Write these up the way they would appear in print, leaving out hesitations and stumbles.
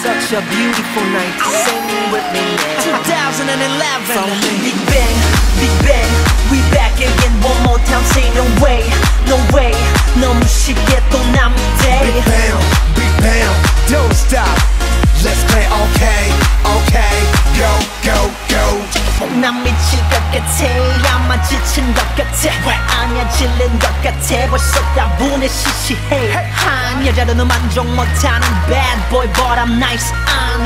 Such a beautiful night. Sing with me now. 2011. From Big Bang, Big Bang. We back again one more time. Say no way, no way. 너무 쉽게 또 남은 day. Big Bang, Big Bang. Don't stop. Let's play okay, okay. Go, go, go. 난 미칠 것 같아. 아마 지친 것 같아. 아니야 질린 것 같아. 벌써 다분해 시시해. 한 여자로는 만족 못하는 bad boy but I'm nice.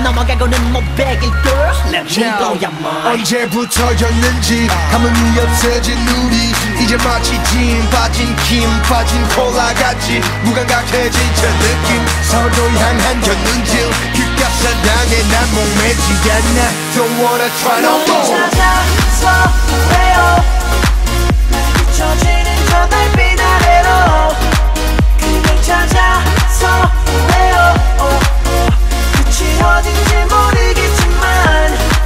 넘어가고는 못 베길 girl. Let me blow your mind. 언제부터였는지 감흥이 없어진 우리 이제 마치 진 빠진 김 빠진 콜라 같이 무감각해진 저 느낌 서로 향한 저 눈질 귓값 사랑에 난 목매지 않아 Don't wanna try no more 찾아서 왜요 비춰지는 저 달빛 아래로 그댈 찾아서 왜요 끝이 어딘지 모르겠지만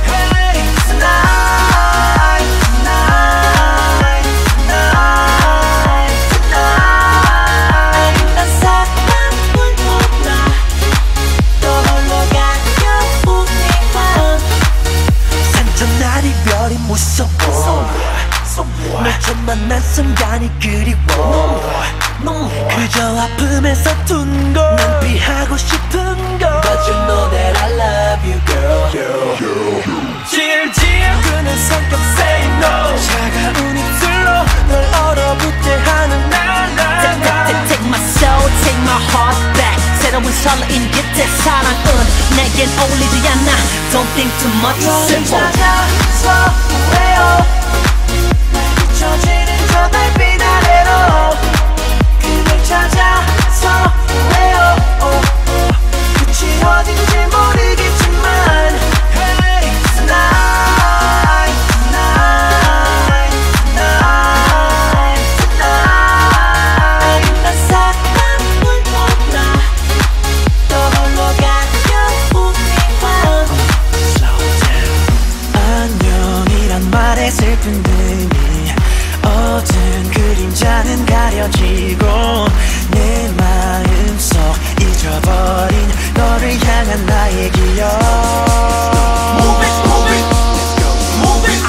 Hey tonight tonight tonight tonight 난 사랑을 몰라 또 홀로 가요 우리만 산전날 이별이 무서워 널 처음 만난 순간이 그리워 그저 아픔에서 둔 걸 난 피하고 싶은 걸 But you know that I love you girl 질질 끄는 성격 say no 차가운 입술로 널 얼어붙게 하는 날 Take my soul, take my heart back 새로운 설레임 깃의 사랑은 내겐 어울리지 않아 Don't think too much, it's simple 찾아서 왜요 비춰지는 저 달빛 아래로 그댈 찾아서 왜요 끝이 어딘지 모르겠지만 Hey tonight tonight tonight tonight 난 사랑을 몰라 또 홀로 가요 우리만 Slow down 안녕이란 말에 슬픈 등이 어두운 그림자는 가려지고 내 마음속 잊어버린 너를 향한 나의 기억 Move it, move it, let's go, move it,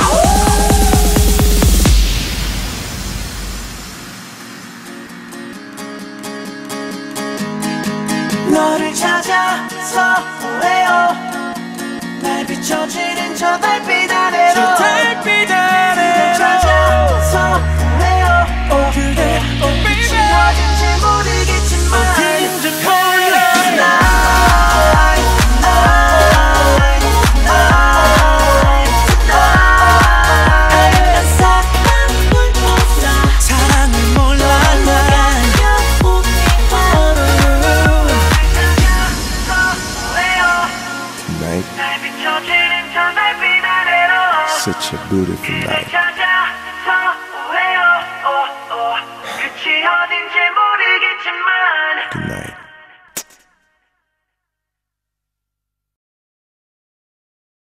너를 찾아서 왜요 날 비춰지는 저 달빛 아래로 그댈 찾아서 왜요 그대 빛이 어딘지 모르겠지만 어딘지 몰라 Tonight tonight tonight tonight 난 사랑을 몰라 사랑을 몰라 난 Tonight Such a beautiful night